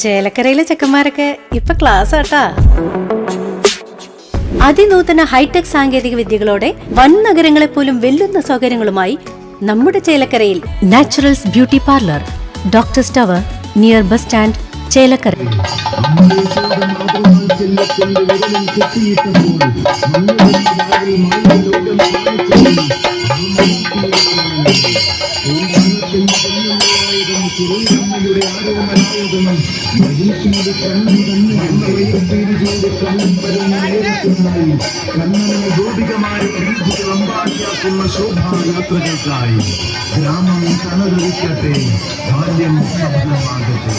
ചേലക്കരയിലെ ചെക്കന്മാരൊക്കെ ഇപ്പൊ ക്ലാസ് ആട്ടാ. അതിനൂതന ഹൈടെക് സാങ്കേതിക വിദ്യകളോടെ വൻ നഗരങ്ങളെ പോലും വെല്ലുന്ന സൗകര്യങ്ങളുമായി നമ്മുടെ ചേലക്കരയിൽ naturals beauty parlour, doctors tower, near bus stand, Chelakkara. ശോഭായാത്രകൾക്കായി ഗ്രാമം കണതൊഴിക്കട്ടെ, ബാല്യം സഫലമാകട്ടെ.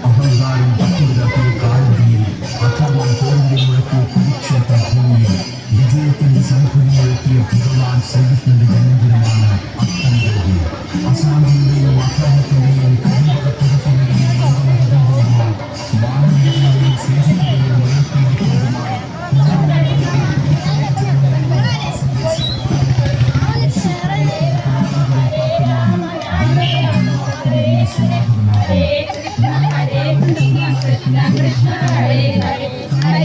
അഹങ്കാരം പറ്റുവിടാത്ത കാലടിയിൽ, അഥവാ തോൽവി മുഴക്കിയ കുരുക്ഷേത്ര ഭൂമിയിൽ വിജയത്തിന്റെ സംഭവങ്ങളെത്തിയ ഭഗവാൻ ശ്രീകൃഷ്ണന്റെ ജന്മദിനമാണ് അത്തംഗതി. അസാന്തിയുടെയും അധർമ്മത്തിന്റെയും കരിമ്പടപ്പുറത്തിന്റെയും മംഗളഹൃദയവുമായി മാനവീയതയെയും സ്നേഹത്തിന്റെയും വളർത്തിയിരിക്കുന്നതുമായി ഹരേ കൃഷ്ണ ഹരേ കൃഷ്ണ കൃഷ്ണ ഹരേ ഹരേ ഹരേ